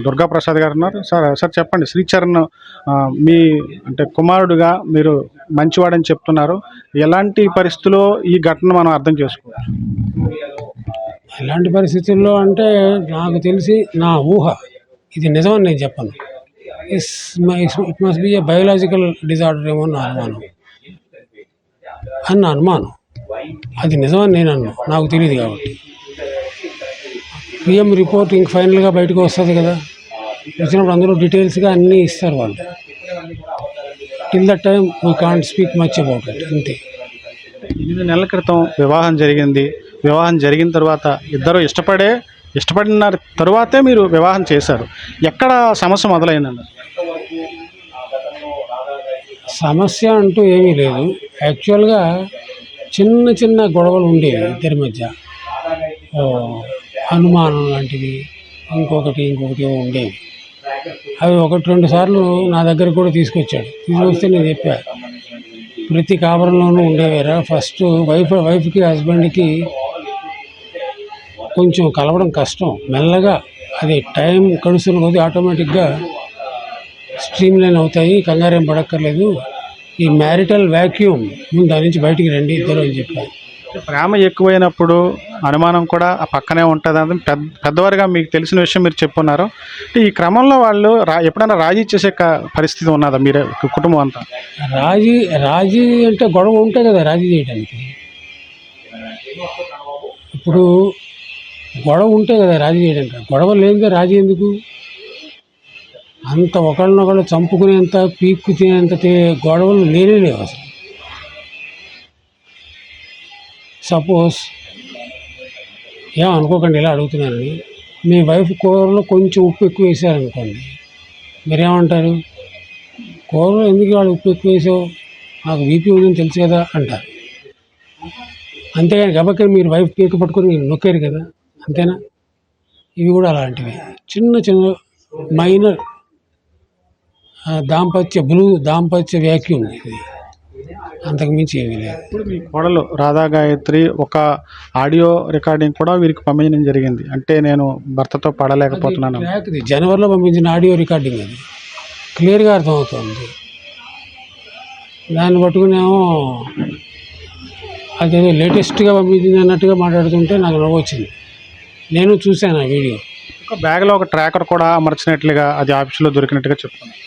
దుర్గా ప్రసాద్ గారు ఉన్నారు. Sir sir చెప్పండి, శ్రీచరణ్ మీ అంటే కుమారుడుగా మీరు మంచివాడని చెప్తున్నారు. ఎలాంటి పరిస్థితుల్లో ఈ ఘటన మనం అర్థం చేసుకోవచ్చు? ఎలాంటి పరిస్థితుల్లో అంటే నాకు తెలిసి నా ఊహ, ఇది నిజమని నేను చెప్పను. It must be A biological disorder ఏమో నా అనుమానం. అది నిజమని నేను అన్నా, నాకు తెలియదు కాబట్టి. పిఎం రిపోర్ట్ ఇంక ఫైనల్గా బయటకు వస్తుంది కదా, వచ్చినప్పుడు అందరూ డీటెయిల్స్గా అన్నీ ఇస్తారు వాళ్ళు. Till that time we can't speak much about it, అంతే. 8 నెలల క్రితం వివాహం జరిగింది. వివాహం జరిగిన తర్వాత ఇద్దరు ఇష్టపడిన తరువాతే మీరు వివాహం చేశారు. ఎక్కడ సమస్య మొదలైందండి? సమస్య అంటూ ఏమీ లేదు. యాక్చువల్గా చిన్న చిన్న గొడవలు ఉండేవి ఇద్దరి మధ్య, అనుమానం లాంటివి, ఇంకొకటి ఉండేవి. అవి 1-2 సార్లు నా దగ్గర కూడా తీసుకొస్తే నేను చెప్పా, ప్రతి కాపురంలోనూ ఉండేవేరా. ఫస్ట్ వైఫ్కి హస్బెండ్కి కొంచెం కలవడం కష్టం, మెల్లగా అది టైం గడుస్తున్న కొద్దీ ఆటోమేటిక్గా స్ట్రీమ్ లైన్ అవుతాయి, కంగారేం పడక్కర్లేదు. ఈ మ్యారిటల్ వ్యాక్యూమ్ ముందు దాని నుంచి బయటికి రండి ఇద్దరు అని చెప్పారు. ప్రేమ ఎక్కువైనప్పుడు అనుమానం కూడా ఆ పక్కనే ఉంటుంది అని పెద్దవారుగా మీకు తెలిసిన విషయం మీరు చెప్పున్నారు. ఈ క్రమంలో వాళ్ళు ఎప్పుడైనా రాజీ చేసే పరిస్థితి ఉన్నదా మీరే కుటుంబం అంతా? రాజీ అంటే గొడవ ఉంటే కదా రాజీ చేయడానికి. ఇప్పుడు గొడవ ఉంటే కదా రాజీ చేయడానికి. గొడవ లేనిదే రాజీ ఎందుకు? అంత ఒకళ్ళనొకళ్ళు చంపుకునేంత, పీక్కు తినేంత గొడవలు లేవు అసలు. సపోజ్ ఏమనుకోకండి, ఇలా అడుగుతున్నానని, మీ వైఫ్ కూరలో కొంచెం ఉప్పు ఎక్కువ వేసారనుకోండి, మీరేమంటారు? కూరలో ఎందుకు వాళ్ళు ఉప్పు ఎక్కువ వేసావు, నాకు బీపీ ఉందని తెలుసు కదా అంటారు. అంతేగాని గబక్కని మీరు వైఫ్ కేక్ పట్టుకొని మీరు నొక్కారు కదా, అంతేనా? ఇవి కూడా అలాంటివి చిన్న చిన్న మైనర్ దాంపత్య వ్యాక్యూమ్ ఇది, అంతకుమించి ఏమీ లేదు. ఇప్పుడు మీ కోడలు రాధా గాయత్రి ఒక ఆడియో రికార్డింగ్ కూడా వీరికి పంపించడం జరిగింది. అంటే నేను భర్తతో పడలేకపోతున్నాను. జనవరిలో పంపించిన ఆడియో రికార్డింగ్, అది క్లియర్గా అర్థమవుతుంది. దాన్ని పట్టుకునేమో అదేదో లేటెస్ట్గా పంపించింది అన్నట్టుగా మాట్లాడుతుంటే నాకు నవ్వు వచ్చింది. నేను చూశాను ఆ వీడియో. ఒక బ్యాగ్లో ఒక ట్రాకర్ కూడా అమర్చినట్లుగా అది ఆఫీసులో దొరికినట్టుగా చెప్తున్నాను.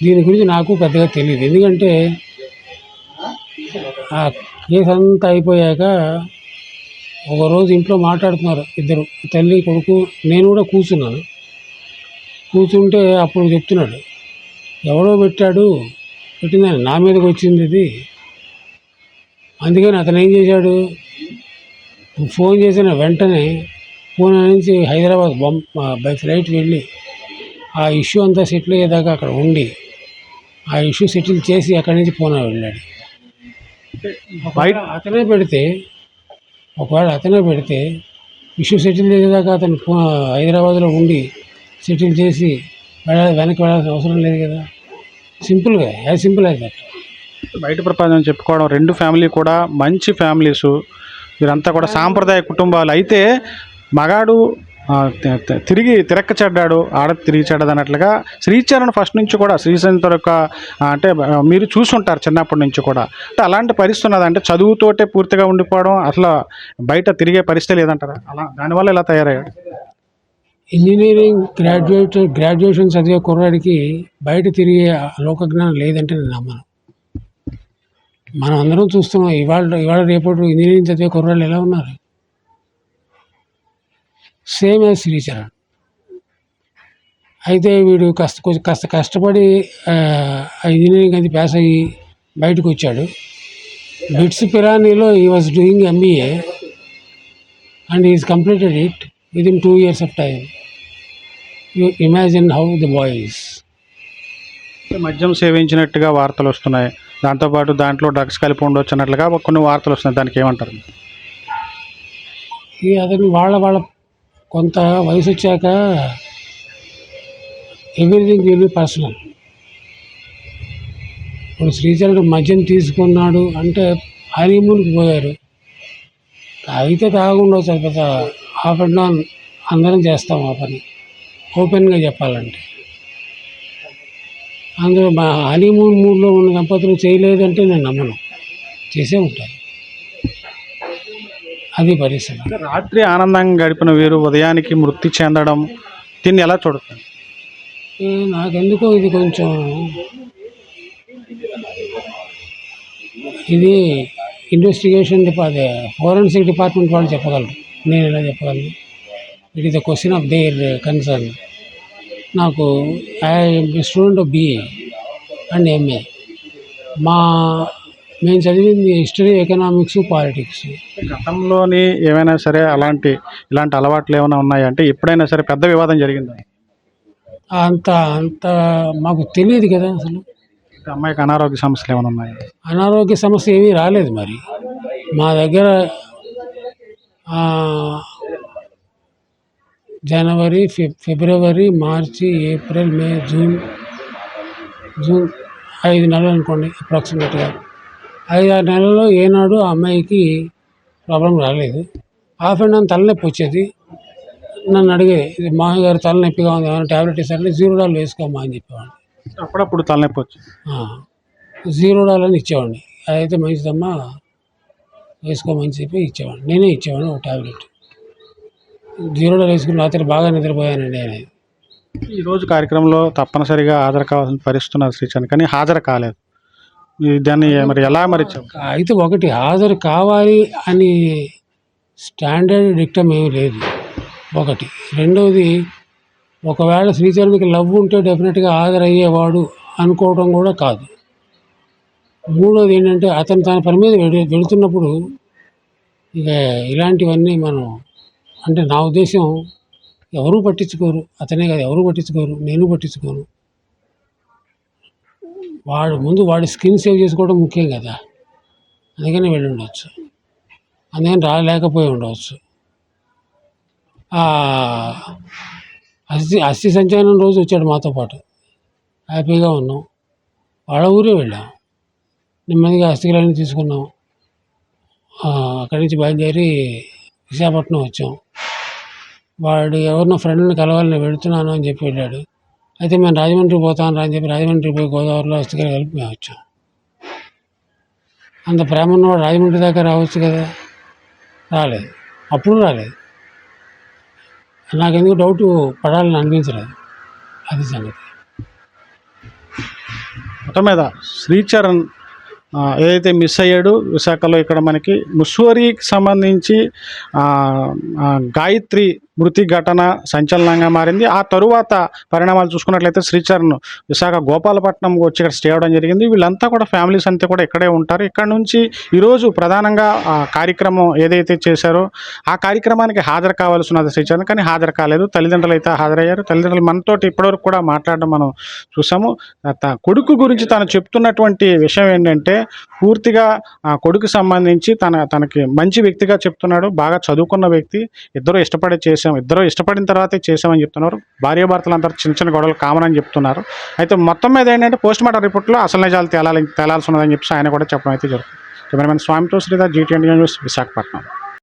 దీని గురించి నాకు పెద్దగా తెలియదు. ఎందుకంటే ఆ కేసు అంతా అయిపోయాక ఒకరోజు ఇంట్లో మాట్లాడుతున్నారు ఇద్దరు, తల్లి కొడుకు. నేను కూడా కూర్చుంటే అప్పుడు చెప్తున్నాడు, ఎవడో పెట్టిందని నా మీదకి వచ్చింది ఇది. అందుకని అతను ఏం చేశాడు, ఫోన్ చేసిన వెంటనే పూణే నుంచి హైదరాబాద్ బై ఫ్లైట్ వెళ్ళి ఆ ఇష్యూ అంతా సెటిల్ అయ్యేదాకా అక్కడ ఉండి, ఆ ఇష్యూ సెటిల్ చేసి అక్కడి నుంచి పూణే వెళ్ళాడు. ఒకవేళ అతనే పెడితే ఇష్యూ సెటిల్ చేసేదాకా అతను హైదరాబాద్లో ఉండి సెటిల్ చేసి వెనక్కి వెళ్ళాల్సిన అవసరం లేదు కదా. సింపుల్గా, యాజ్ సింపుల్ యాజ్ దట్. బయట ప్రపంచం చెప్పుకోవడం, 2 ఫ్యామిలీ కూడా మంచి ఫ్యామిలీసు, వీరంతా కూడా సాంప్రదాయ కుటుంబాలు. అయితే మగాడు తిరక్క చెడ్డాడు, ఆడ తిరిగి చెడ్డది అన్నట్లుగా శ్రీచరణ్ ఫస్ట్ నుంచి కూడా శ్రీచరణ్ యొక్క అంటే మీరు చూసుంటారు చిన్నప్పటి నుంచి కూడా. అంటే అలాంటి పరిస్థితి ఉన్నది, అంటే చదువుతోటే పూర్తిగా ఉండిపోవడం, అసలు బయట తిరిగే పరిస్థితి లేదంటారా? అలా దానివల్ల ఇలా తయారయ్యాడు. ఇంజనీరింగ్ గ్రాడ్యుయేషన్ చదివే కుర్రాడికి బయట తిరిగే లోకజ్ఞానం లేదంటే నేను నమ్మను. మనం అందరం చూస్తున్నాం, ఇవాళ రేపటి ఇంజనీరింగ్ చదివే కుర్రాళ్ళు ఎలా ఉన్నారు. Same as Sricharan. అయితే వీడు కాస్త కష్టపడి ఇంజనీరింగ్ అది పాస్ అయ్యి బయటకు వచ్చాడు. బిట్స్ పిరానీలో he was doing MBA and is completed it within 2 years of time. You imagine how the boys. మద్యం సేవించినట్టుగా వార్తలు వస్తున్నాయి, దాంతోపాటు దాంట్లో డ్రగ్స్ కలిపి ఉండొచ్చు అన్నట్లుగా కొన్ని వార్తలు వస్తున్నాయి. దానికి ఏమంటారు? అతను వాళ్ళ కొంత వయసు వచ్చాక ఎవ్రీథింగ్ విల్ బి పర్సనల్. ఇప్పుడు శ్రీచరణ్ మద్యం తీసుకున్నాడు అంటే హనీమూన్కి పోయారు, తాగితే తాగకుండా వచ్చి పెద్ద ఆఫ్ అండ్ డౌన్ అందరం చేస్తాం ఆ పని, ఓపెన్గా చెప్పాలంటే. అందులో మా హనీమూన్ మూడ్లో ఉన్న దంపతులు చేయలేదంటే నేను నమ్మను, చేసే ఉంటారు. అది పరిస్థితి. రాత్రి ఆనందంగా గడిపిన వీరు ఉదయానికి మృతి చెందడం, దీన్ని ఎలా చూడతారు? నాకెందుకో ఇది కొంచెం ఇది ఇన్వెస్టిగేషన్ ఫోరెన్సిక్ డిపార్ట్మెంట్ వాళ్ళు చెప్పగలరు, నేను ఎలా చెప్పగలను? It is the question of their concern. నాకు student of BA and MA. మేము చదివింది హిస్టరీ, ఎకనామిక్స్, పాలిటిక్స్. గతంలోని ఏమైనా సరే ఇలాంటి అలవాట్లు ఏమైనా ఉన్నాయంటే ఎప్పుడైనా సరే పెద్ద వివాదం జరిగిందా? అంత మాకు తెలియదు కదా అసలు. అమ్మాయికి అనారోగ్య సమస్యలు ఏమైనా ఉన్నాయి? అనారోగ్య సమస్య ఏమీ రాలేదు. మరి మా దగ్గర జనవరి, ఫిబ్రవరి, మార్చి, ఏప్రిల్, మే, జూన్ 5 నెలలు అనుకోండి అప్రాక్సిమేట్గా. 5-6 నెలల్లో ఏనాడు ఆ అమ్మాయికి ప్రాబ్లం రాలేదు. హాఫ్ అండ్ డౌన్ తలనొప్పి వచ్చేది. నన్ను అడిగేది, ఇది మామయ్య గారు తలనొప్పిగా ఉంది, ఏమైనా ట్యాబ్లెట్ ఇస్తారంటే $0 వేసుకోమా అని చెప్పేవాడిని. అప్పుడప్పుడు తలనొప్పి వచ్చింది. $0 అని ఇచ్చేవాడిని. అదైతే మంచిదమ్మా వేసుకోమని చెప్పి ఇచ్చేవాడిని. నేనే ఇచ్చేవాడిని ఒక ట్యాబ్లెట్. $0 వేసుకుని రాత్రి బాగా నిద్రపోయానండి అనేది. ఈరోజు కార్యక్రమంలో తప్పనిసరిగా హాజరు కావాల్సిన పరిస్థితి ఉన్నది శ్రీచరణ్, కానీ హాజరు కాలేదు. దాన్ని మరి ఎలా అయితే ఒకటి హాజరు కావాలి అని స్టాండర్డ్ డిక్టమ్ ఏమీ లేదు ఒకటి. రెండవది, ఒకవేళ శ్రీచరణ్కి లవ్ ఉంటే డెఫినెట్గా హాజరయ్యేవాడు అనుకోవడం కూడా కాదు. మూడోది ఏంటంటే, అతను తన పని మీద వెళుతున్నప్పుడు ఇక ఇలాంటివన్నీ మనం అంటే నా ఉద్దేశం ఎవరూ పట్టించుకోరు. అతనే కాదు, ఎవరూ పట్టించుకోరు, నేను పట్టించుకోను. వాడి స్కిన్ సేవ్ చేసుకోవడం ముఖ్యం కదా, అందుకని వెళ్ళి ఉండవచ్చు, అందుకని రాలేకపోయి ఉండవచ్చు. అస్థి సంచలనం రోజు వచ్చాడు మాతో పాటు, హ్యాపీగా ఉన్నాం. వాళ్ళ ఊరే వెళ్ళాం, నెమ్మదిగా అస్థికలన్నీ తీసుకున్నాం. అక్కడి నుంచి బయలుదేరి విశాఖపట్నం వచ్చాం. వాడు ఎవరినో ఫ్రెండ్ని కలవాలని వెళుతున్నాను అని చెప్పి వెళ్ళాడు. అయితే మేము రాజమండ్రి పోతాను అని చెప్పి రాజమండ్రి పోయి గోదావరిలో అస్థికలు కలిపి మేము వచ్చాం. అంత ప్రేమ ఉన్నవాడు రాజమండ్రి దాకా రావచ్చు కదా, రాలేదు. అప్పుడు రాలేదు. నాకెందుకు డౌట్ పడాలని అనిపించలేదు. అది సంగతి. మొత్తం మీద శ్రీచరణ్ ఏదైతే మిస్ అయ్యాడు విశాఖలో, ఇక్కడ మనకి ముస్సోరికి సంబంధించి గాయత్రి మృతి ఘటన సంచలనంగా మారింది. ఆ తరువాత పరిణామాలు చూసుకున్నట్లయితే శ్రీచరణ్ విశాఖ గోపాలపట్నం వచ్చి ఇక్కడ స్టే అవ్వడం జరిగింది. వీళ్ళంతా కూడా ఫ్యామిలీస్ అంతా కూడా ఇక్కడే ఉంటారు. ఇక్కడ నుంచి ఈరోజు ప్రధానంగా కార్యక్రమం ఏదైతే చేశారో ఆ కార్యక్రమానికి హాజరు కావాల్సినది శ్రీచరణ్, కానీ హాజరు కాలేదు. తల్లిదండ్రులు అయితే హాజరయ్యారు. తల్లిదండ్రులు మనతోటి ఇప్పటివరకు కూడా మాట్లాడడం మనం చూసాము. కొడుకు గురించి తను చెప్తున్నటువంటి విషయం ఏంటంటే, పూర్తిగా కొడుకు సంబంధించి తనకి మంచి వ్యక్తిగా చెప్తున్నాడు, బాగా చదువుకున్న వ్యక్తి, ఇద్దరు ఇష్టపడిన తర్వాతే చేసామని చెప్తున్నారు. భార్యాభర్తలంతా చిన్న చిన్న గొడవలు కామన్ అని చెప్తున్నారు. అయితే మొత్తం మీద ఏంటంటే పోస్ట్ మార్టం రిపోర్ట్లో అసలు నిజాలు తేలాల్సి ఉన్నదని చెప్పి ఆయన కూడా చెప్పడం అయితే జరుగుతుంది. కెమెరామెన్ స్వామితో శ్రీధర్, GTN న్యూస్, విశాఖపట్నం.